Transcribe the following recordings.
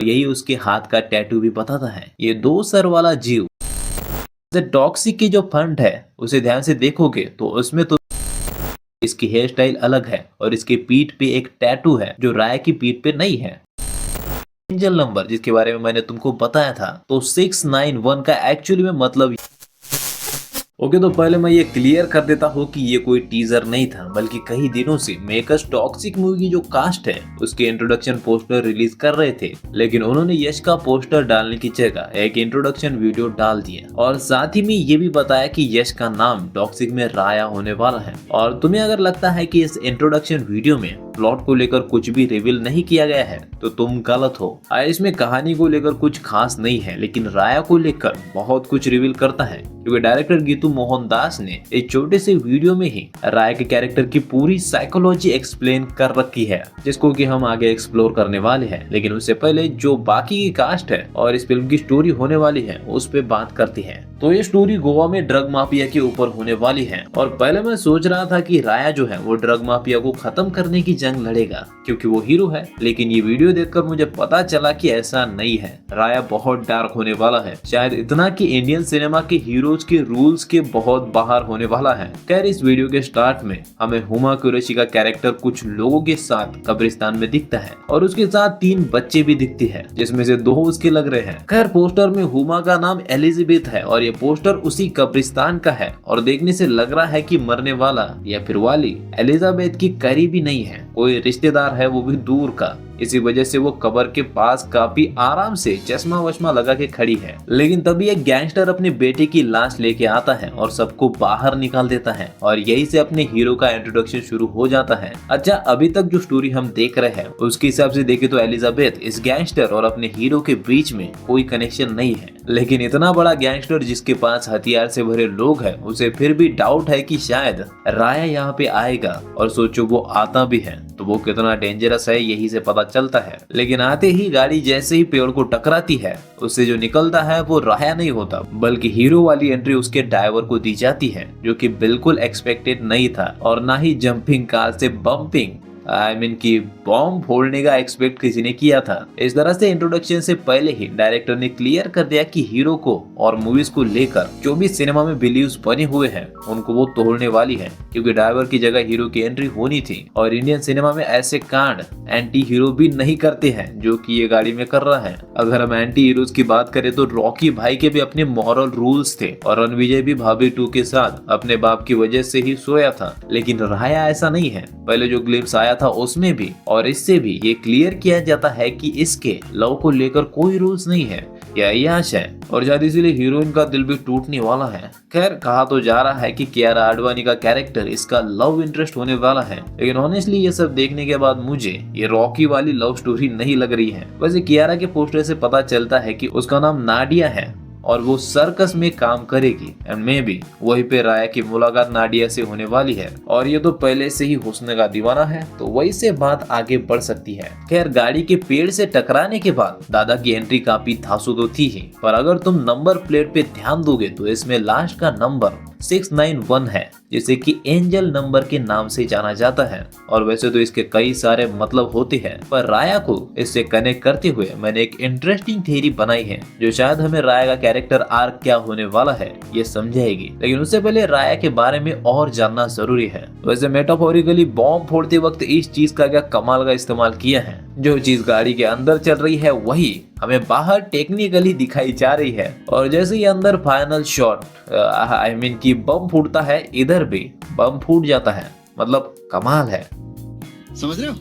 यही उसके हाथ का टैटू भी बताता है। ये 2 सर वाला जीव टॉक्सिक की जो फंड है उसे ध्यान से देखोगे तो उसमें तो इसकी हेयर स्टाइल अलग है और इसके पीठ पे एक टैटू है जो राय की पीठ पे नहीं है। एंजल नंबर जिसके बारे में मैंने तुमको बताया था, तो 691 का एक्चुअली में मतलब ओके तो पहले मैं ये क्लियर कर देता हूँ कि ये कोई टीजर नहीं था, बल्कि कई दिनों से मेकर्स टॉक्सिक मूवी की जो कास्ट है उसके इंट्रोडक्शन पोस्टर रिलीज कर रहे थे, लेकिन उन्होंने यश का पोस्टर डालने की जगह एक इंट्रोडक्शन वीडियो डाल दिया और साथ ही में ये भी बताया कि यश का नाम टॉक्सिक में राया होने वाला है। और तुम्हें अगर लगता है कि इस इंट्रोडक्शन वीडियो में प्लॉट को लेकर कुछ भी रिवील नहीं किया गया है तो तुम गलत हो। इसमें कहानी को लेकर कुछ खास नहीं है, लेकिन राया को लेकर बहुत कुछ रिवील करता है, क्योंकि डायरेक्टर गीतू मोहनदास ने एक छोटे से वीडियो में ही राय के कैरेक्टर की पूरी साइकोलॉजी एक्सप्लेन कर रखी है, जिसको कि हम आगे एक्सप्लोर करने वाले हैं। लेकिन उससे पहले जो बाकी की कास्ट है और इस फिल्म की स्टोरी होने वाली है उस पे बात करती है। तो ये स्टोरी गोवा में ड्रग माफिया के ऊपर होने वाली है और पहले मैं सोच रहा था कि राया जो है वो ड्रग माफिया को खत्म करने की जंग लड़ेगा क्योंकि वो हीरो है, लेकिन ये वीडियो देखकर मुझे पता चला कि ऐसा नहीं है। राया बहुत डार्क होने वाला है, शायद इतना कि इंडियन सिनेमा के हीरोज के रूल्स के बहुत बाहर होने वाला है। खैर इस वीडियो के स्टार्ट में हमें हुमा कुरैशी का कैरेक्टर कुछ लोगों के साथ कब्रिस्तान में दिखता है और उसके साथ 3 बच्चे भी दिखते हैं, जिसमें से 2 उसके लग रहे हैं। खैर पोस्टर में हुमा का नाम एलिजाबेथ है और ये पोस्टर उसी कब्रिस्तान का है और देखने से लग रहा है कि मरने वाला या फिर वाली एलिजाबेथ की करीबी नहीं है, कोई रिश्तेदार है, वो भी दूर का। इसी वजह से वो कब्र के पास काफी आराम से चश्मा वश्मा लगा के खड़ी है। लेकिन तभी एक गैंगस्टर अपने बेटे की लाश लेके आता है और सबको बाहर निकाल देता है और यही से अपने हीरो का इंट्रोडक्शन शुरू हो जाता है। अच्छा अभी तक जो स्टोरी हम देख रहे हैं उसके हिसाब से देखे तो एलिजाबेथ इस गैंगस्टर और अपने हीरो के बीच में कोई कनेक्शन नहीं है, लेकिन इतना बड़ा गैंगस्टर जिसके पास हथियार से भरे लोग हैं उसे फिर भी डाउट है कि शायद राया यहाँ पे आएगा, और सोचो वो आता भी है तो वो कितना डेंजरस है यही से पता चलता है। लेकिन आते ही गाड़ी जैसे ही पेड़ को टकराती है उससे जो निकलता है वो राया नहीं होता, बल्कि हीरो वाली एंट्री उसके ड्राइवर को दी जाती है, जो कि बिल्कुल एक्सपेक्टेड नहीं था और ना ही जंपिंग कार से बम्पिंग की बॉम्ब फोड़ने का एक्सपेक्ट किसी ने किया था। इस तरह से इंट्रोडक्शन से पहले ही डायरेक्टर ने क्लियर कर दिया कि हीरो को और मूवीज को लेकर जो भी सिनेमा में बिलीव्स बने हुए हैं उनको वो तोड़ने वाली है, क्योंकि ड्राइवर की जगह हीरो की एंट्री होनी थी और इंडियन सिनेमा में ऐसे कांड एंटी हीरो भी नहीं करते हैं जो कि ये गाड़ी में कर रहा है। अगर हम एंटी हीरोज की बात करें तो रॉकी भाई के भी अपने मॉरल रूल्स थे और रणविजय भी भाभी 2 के साथ अपने बाप की वजह से ही सोया था, लेकिन राया ऐसा नहीं है। पहले जो ग्लिप्स आया था उसमें भी और इससे भी ये क्लियर किया जाता है कि इसके लव को लेकर कोई रूल्स नहीं है, यह अय्याश है और शायद इसीलिए हीरोइन का दिल भी टूटने वाला है। खैर कहा तो जा रहा है कि कियारा आडवाणी का कैरेक्टर इसका लव इंटरेस्ट होने वाला है, लेकिन ऑनेस्टली ये सब देखने के बाद मुझे ये रॉकी वाली लव स्टोरी नहीं लग रही है। वैसे कियारा के पोस्टर से पता चलता है कि उसका नाम नाडिया है और वो सर्कस में काम करेगी एंड मे बी वहीं पे राया की मुलाकात नाडिया से होने वाली है और ये तो पहले से ही हुस्न का दीवाना है, तो वही से बात आगे बढ़ सकती है। खैर गाड़ी के पेड़ से टकराने के बाद दादा की एंट्री काफी धांसू तो थी ही, पर अगर तुम नंबर प्लेट पे ध्यान दोगे तो इसमें लास्ट का नंबर 691 है, जिसे कि एंजल नंबर के नाम से जाना जाता है। और वैसे तो इसके कई सारे मतलब होते हैं, पर राया को इससे कनेक्ट करते हुए मैंने एक इंटरेस्टिंग थ्योरी बनाई है जो शायद हमें राया का कैरेक्टर आर्क क्या होने वाला है ये समझाएगी। लेकिन उससे पहले राया के बारे में और जानना जरूरी है। वैसे मेटाफोरिकली बॉम्ब फोड़ते वक्त इस चीज का क्या कमाल का इस्तेमाल किया है, जो चीज गाड़ी के अंदर चल रही है वही हमें बाहर टेक्निकली दिखाई जा रही है। और जैसे ही अंदर फाइनल शॉट की बम फूटता है, इधर भी बम फूट जाता है, मतलब कमाल है, समझ रहे हो।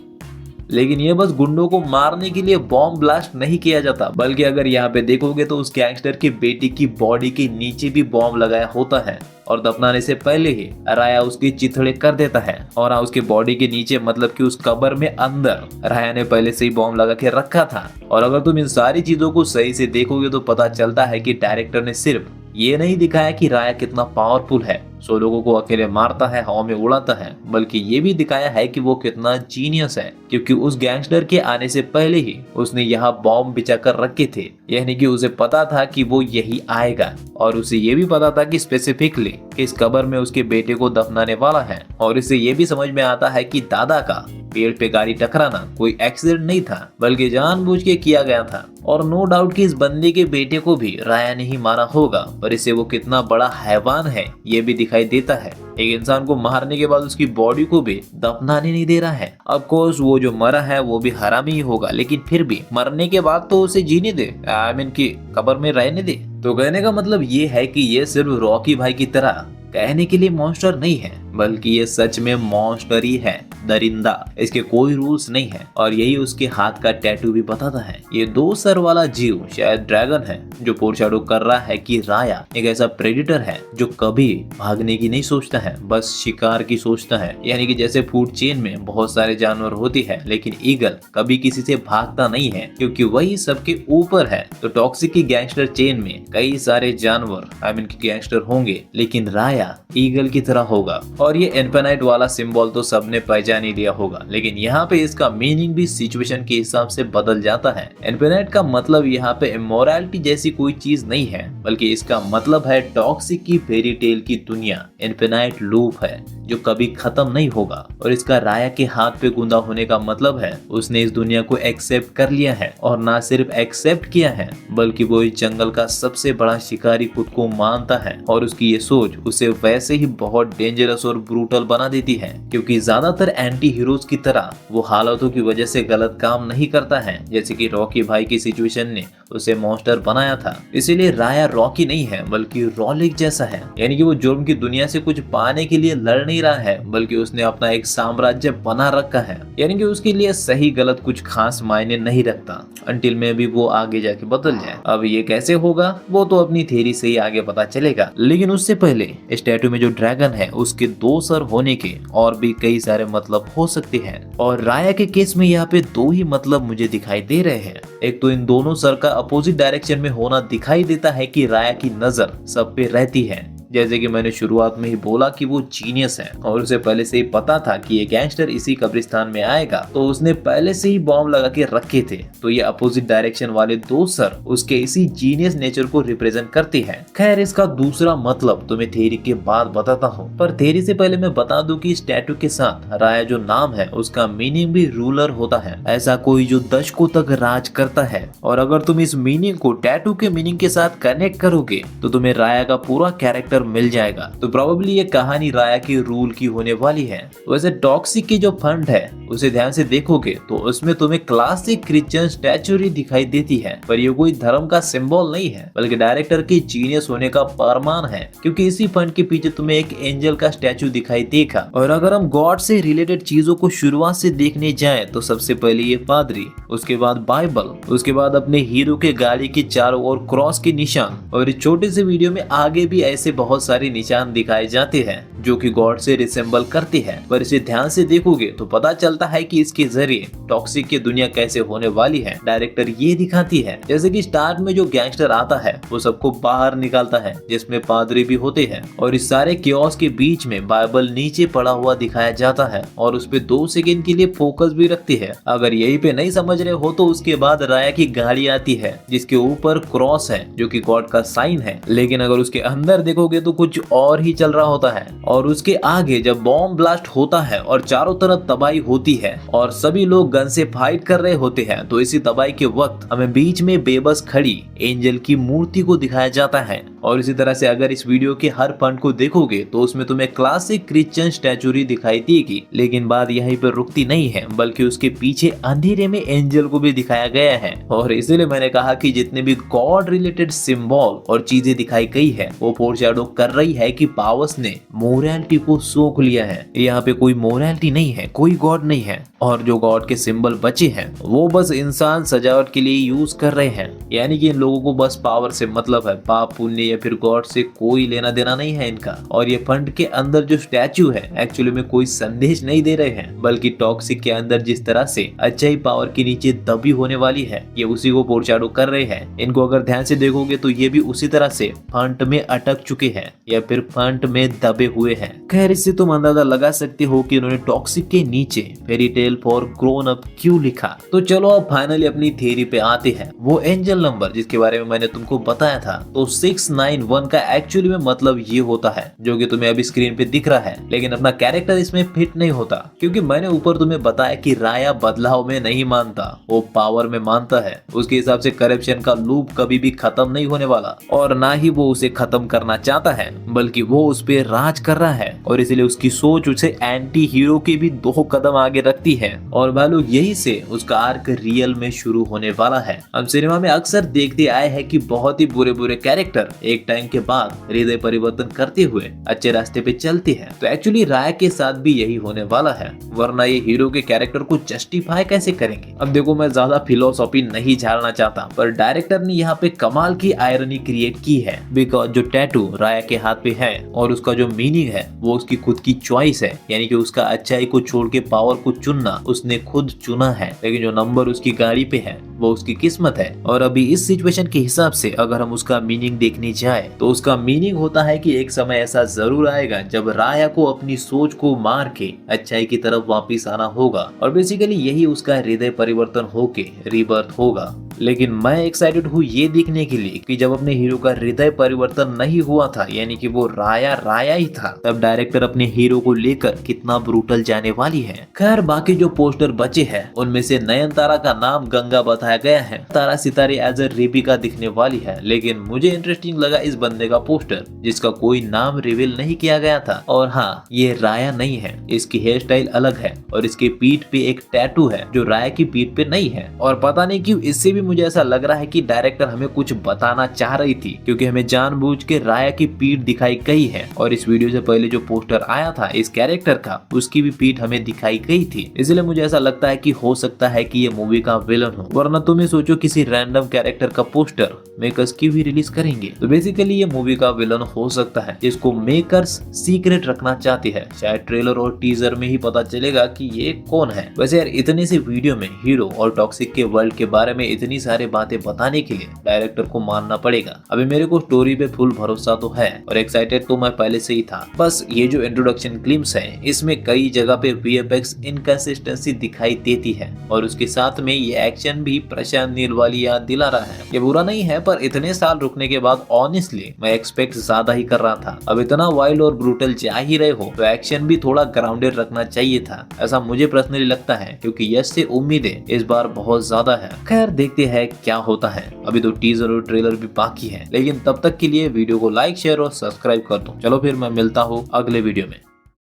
लेकिन ये बस गुंडों को मारने के लिए बॉम्ब ब्लास्ट नहीं किया जाता, बल्कि अगर यहाँ पे देखोगे तो उस गैंगस्टर की बेटी की बॉडी के नीचे भी बॉम्ब लगाया होता है और दफनाने से पहले ही राया उसकी चिथड़े कर देता है। और उसके बॉडी के नीचे मतलब कि उस कब्र में अंदर राया ने पहले से ही बॉम्ब लगा के रखा था। और अगर तुम इन सारी चीजों को सही से देखोगे तो पता चलता है कि डायरेक्टर ने सिर्फ ये नहीं दिखाया कि राया कितना पावरफुल है, 100 लोगों को अकेले मारता है, हवा में उड़ाता है, बल्कि ये भी दिखाया है कि वो कितना जीनियस है, क्योंकि उस गैंगस्टर के आने से पहले ही उसने यहाँ बॉम्ब बिछा कर रखे थे। यानी कि उसे पता था कि वो यही आएगा, और उसे ये भी पता था कि स्पेसिफिकली इस कब्र में उसके बेटे को दफनाने वाला है। और इससे ये भी समझ में आता है कि दादा का पेड़ पे गाड़ी टकराना कोई एक्सीडेंट नहीं था, बल्कि जानबूझ के किया गया था। और नो डाउट कि इस बंदे के बेटे को भी राया ने ही मारा होगा, पर इससे वो कितना बड़ा हैवान है ये भी दिखाई देता है। एक इंसान को मारने के बाद उसकी बॉडी को भी दफनाने नहीं दे रहा है। ऑफ कोर्स वो जो मरा है वो भी हरामी ही होगा, लेकिन फिर भी मरने के बाद तो उसे जीने दे, आई मीन की कब्र में रहने दे। तो कहने का मतलब ये है कि ये सिर्फ रॉकी भाई की तरह कहने के लिए मॉन्स्टर नहीं है, बल्कि ये सच में मॉन्स्टर ही है, दरिंदा। इसके कोई रूल्स नहीं है, और यही उसके हाथ का टैटू भी बताता है। ये 2 सर वाला जीव शायद ड्रैगन है, जो फोरशैडो कर रहा है कि राया एक ऐसा प्रेडिटर है जो कभी भागने की नहीं सोचता है, बस शिकार की सोचता है। यानी कि जैसे फूड चेन में बहुत सारे जानवर होती है, लेकिन ईगल कभी किसी से भागता नहीं है, क्योंकि वही सबके ऊपर है। तो टॉक्सिक की गैंगस्टर चेन में कई सारे जानवर आई मीन गैंगस्टर होंगे, लेकिन राया ईगल की तरह होगा। और ये इन्फिनाइट वाला सिंबल तो सबने पहचान ही लिया होगा, लेकिन यहाँ पे इसका मीनिंग भी सिचुएशन के हिसाब से बदल जाता है। इन्फिनाइट का मतलब यहाँ पे इमोरलिटी जैसी कोई चीज नहीं है, बल्कि इसका मतलब है टॉक्सिक की फेरी टेल की दुनिया इन्फिनाइट लूप है जो कभी खत्म नहीं होगा। और इसका राया के हाथ पे गुंदा होने का मतलब है उसने इस दुनिया को एक्सेप्ट कर लिया है, और ना सिर्फ एक्सेप्ट किया है, बल्कि वो इस जंगल का सबसे बड़ा शिकारी खुद को मानता है। और उसकी ये सोच उसे वैसे ही बहुत डेंजरस और ब्रूटल बना देती है, क्योंकि ज्यादातर एंटी हीरोज की तरह वो हालातों की वजह से गलत काम नहीं करता है, जैसे कि रॉकी भाई की सिचुएशन ने उसे मॉन्स्टर बनाया था। इसीलिए राया रॉकी नहीं है, बल्कि रॉलिक जैसा है। यानी कि वो जुर्म की दुनिया से कुछ पाने के लिए लड़ नहीं रहा है, बल्कि उसने अपना एक साम्राज्य बना रखा है। यानी कि उसके लिए सही गलत कुछ खास मायने नहीं रखता, अंटिल में भी वो आगे जाके बदल जाए। अब ये कैसे होगा वो तो अपनी थ्योरी से ही आगे पता चलेगा, लेकिन उससे पहले इस टैटू में जो ड्रैगन है उसके 2 सर होने के और भी कई सारे मतलब हो सकते हैं। और राया के केस में यहाँ पे 2 ही मतलब मुझे दिखाई दे रहे हैं। एक तो इन दोनों सर का अपोजिट डायरेक्शन में होना दिखाई देता है कि राया की नजर सब पे रहती है, जैसे कि मैंने शुरुआत में ही बोला कि वो जीनियस है, और उसे पहले से ही पता था कि ये गैंगस्टर इसी कब्रिस्तान में आएगा, तो उसने पहले से ही बॉम्ब लगा के रखे थे। तो ये अपोजिट डायरेक्शन वाले 2 सर उसके इसी जीनियस नेचर को रिप्रेजेंट करती है। खैर इसका दूसरा मतलब तो मैं थ्योरी के बाद बताता हूँ, पर थ्योरी से पहले मैं बता दूं कि इस टैटू के साथ राया जो नाम है उसका मीनिंग भी रूलर होता है, ऐसा कोई जो दशकों तक राज करता है। और अगर तुम इस मीनिंग को टैटू के मीनिंग के साथ कनेक्ट करोगे तो तुम्हें राया का पूरा कैरेक्टर मिल जाएगा। तो प्रोबेबली ये कहानी राया के रूल की होने वाली है। वैसे टॉक्सिक की जो फंड है उसे ध्यान से देखोगे तो उसमें तुम्हें क्लासिक क्रिश्चियन स्टैचूरी दिखाई देती है, पर ये कोई धर्म का सिंबल नहीं है, बल्कि डायरेक्टर के जीनियस होने का प्रमाण है, क्योंकि इसी फंड के पीछे तुम्हें एक एंजल का स्टैचू दिखाई देगा। और अगर हम गॉड से रिलेटेड चीजों को शुरुआत से देखने जाएं तो सबसे पहले ये पादरी, उसके बाद बाइबल, उसके बाद अपने हीरो के गाड़ी के चारों ओर क्रॉस के निशान, और इस छोटे से वीडियो में आगे भी ऐसे बहुत सारे निशान दिखाए जाते हैं जो कि गॉड से रिसेंबल करते हैं। पर इसे ध्यान से देखोगे तो पता चलता है कि इसके जरिए टॉक्सिक की दुनिया कैसे होने वाली है डायरेक्टर ये दिखाती है। जैसे कि स्टार्ट में जो गैंगस्टर आता है वो सबको बाहर निकालता है, जिसमें पादरी भी होते हैं, और इस सारे कियोस्क के बीच में बाइबल नीचे पड़ा हुआ दिखाया जाता है, और उस पे 2 सेकंड के लिए फोकस भी रखती है। अगर यही पे नहीं समझ रहे हो तो उसके बाद राया की गाड़ी आती है जिसके ऊपर क्रॉस है जो कि गॉड का साइन है, लेकिन अगर उसके अंदर देखोगे तो कुछ और ही चल रहा होता है। और उसके आगे जब बॉम्ब ब्लास्ट होता है और चारों तरफ तबाही होती है और सभी लोग गन से फाइट कर रहे होते हैं, तो इसी तबाही के वक्त हमें बीच में बेबस खड़ी एंजल की मूर्ति को दिखाया जाता है। और इसी तरह से अगर इस वीडियो के हर फंड को देखोगे तो उसमें तुम्हें क्लासिक क्रिश्चियन स्टैचूरी दिखाई देगी, लेकिन बात यहीं पर रुकती नहीं है, बल्कि उसके पीछे अंधेरे में एंजल को भी दिखाया गया है। और इसीलिए मैंने कहा कि जितने भी गॉड रिलेटेड सिंबल और चीजें दिखाई गई है वो फोरशैडो कर रही है कि पावर्स ने मून मोरालिटी को सोख लिया है। यहाँ पे कोई मोरालिटी नहीं है, कोई गॉड नहीं है, और जो गॉड के सिंबल बचे हैं वो बस इंसान सजावट के लिए यूज कर रहे हैं। यानी कि इन लोगों को बस पावर से मतलब है, पाप पुण्य या फिर गॉड से कोई लेना देना नहीं है इनका। और ये फंड के अंदर जो स्टैचू है एक्चुअली में कोई संदेश नहीं दे रहे हैं, बल्कि टॉक्सिक के अंदर जिस तरह से अच्छाई पावर के नीचे दबी होने वाली है ये उसी को फोरशैडो कर रहे हैं। इनको अगर ध्यान से देखोगे तो ये भी उसी तरह से फंड में अटक चुके हैं या फिर फंड में दबे हुए हैं। खैर इससे तुम अंदाजा लगा सकते हो कि उन्होंने टॉक्सिक के नीचे fairy tale for grown up क्यों लिखा। तो चलो अब फाइनली अपनी थ्योरी पे आते हैं। वो एंजल नंबर जिसके बारे में मैंने तुमको बताया था, तो 691 का एक्चुअली में मतलब ये होता है जो कि तुम्हें अभी स्क्रीन पे दिख रहा है, लेकिन अपना कैरेक्टर इसमें फिट नहीं होता, क्योंकि मैंने ऊपर तुम्हें बताया कि राया बदलाव में नहीं मानता, वो पावर में मानता है। उसके हिसाब से करप्शन का लूप कभी भी खत्म नहीं होने वाला, और ना ही वो उसे खत्म करना चाहता है, बल्कि वो उस पे राज कर रहा है, और इसलिए उसकी सोच उसे एंटी हीरो के भी 2 कदम आगे रखती है। और भाई लोग यही से उसका आर्क रियल में शुरू होने वाला है। हम सिनेमा में अक्सर देखते आए हैं कि बहुत ही बुरे बुरे कैरेक्टर एक टाइम के बाद हृदय परिवर्तन करते हुए अच्छे रास्ते पे चलते हैं। तो एक्चुअली राय के साथ भी यही होने वाला है, वरना ये हीरो के कैरेक्टर को जस्टिफाई कैसे करेंगे। अब देखो मैं ज्यादा फिलोसॉफी नहीं झाड़ना चाहता, पर डायरेक्टर ने यहाँ पे कमाल की आयरनी क्रिएट की है, बिकॉज जो टैटू राया के हाथ पे है और उसका जो मीनिंग है वो उसकी खुद की चॉइस है, यानी कि उसका अच्छाई को छोड़ के पावर को चुनना उसने खुद चुना है। लेकिन जो नंबर उसकी गाड़ी पे है वो उसकी किस्मत है। और अभी इस सिचुएशन के हिसाब से अगर हम उसका मीनिंग देखने जाए तो उसका मीनिंग होता है कि एक समय ऐसा जरूर आएगा जब राया को अपनी सोच को मार के अच्छाई की तरफ वापिस आना होगा, और बेसिकली यही उसका हृदय परिवर्तन होके रीबर्थ होगा। लेकिन मैं एक्साइटेड हूँ ये देखने के लिए कि जब अपने हीरो का हृदय परिवर्तन नहीं हुआ था, यानी कि वो राया ही था, तब डायरेक्टर अपने हीरो को लेकर कितना ब्रूटल जाने वाली है। खैर बाकी जो पोस्टर बचे हैं उनमें से नयनतारा का नाम गंगा बताया गया है, तारा सितारे एज अ रेबिका दिखने वाली है। लेकिन मुझे इंटरेस्टिंग लगा इस बंदे का पोस्टर जिसका कोई नाम रिवील नहीं किया गया था। और हाँ, ये राया नहीं है, इसकी हेयर स्टाइल अलग है और इसके पीठ पे एक टैटू है जो राया की पीठ पे नहीं है। और पता नहीं क्यों इससे भी मुझे ऐसा लग रहा है कि डायरेक्टर हमें कुछ बताना चाह रही थी, क्योंकि हमें जानबूझ के राया की पीठ दिखाई गई है, और इस वीडियो से पहले जो पोस्टर आया था इस कैरेक्टर का उसकी भी पीठ हमें दिखाई गई थी। इसलिए मुझे ऐसा लगता है कि हो सकता है कि ये मूवी का विलन हो, वरना तुम सोचो किसी रैंडम कैरेक्टर का पोस्टर मेकर्स की भी रिलीज करेंगे। तो बेसिकली ये मूवी का विलन हो सकता है जिसको मेकर्स सीक्रेट रखना चाहती है। शायद ट्रेलर और टीजर में ही पता चलेगा कि ये कौन है। वैसे यार इतने से वीडियो में हीरो और टॉक्सिक के वर्ल्ड के बारे में इतनी सारी बातें बताने के लिए डायरेक्टर को मानना पड़ेगा। अभी मेरे को स्टोरी पे फुल भरोसा तो है और एक्साइटेड तो मैं पहले से ही था। बस ये जो इंट्रोडक्शन क्लिप्स है इसमें कई जगह पे वीएफएक्स इनकंसिस्टेंसी दिखाई देती है, और उसके साथ में ये एक्शन भी प्रशांत नील वाली याद दिला रहा है। ये बुरा नहीं है, पर इतने साल रुकने के बाद ऑनेस्टली मैं एक्सपेक्ट ज्यादा ही कर रहा था। अब इतना वाइल्ड और ब्रूटल जा ही रहे हो तो एक्शन भी थोड़ा ग्राउंडेड रखना चाहिए था, ऐसा मुझे पर्सनली लगता है, क्योंकि यश से उम्मीदें इस बार बहुत ज्यादा है। खैर देखते हैं क्या होता है। अभी तो टीजर और ट्रेलर भी बाकी है, लेकिन तब तक के लिए वीडियो को लाइक शेयर और सब्सक्राइब कर दो। चलो फिर मैं मिलता हूँ अगले वीडियो में।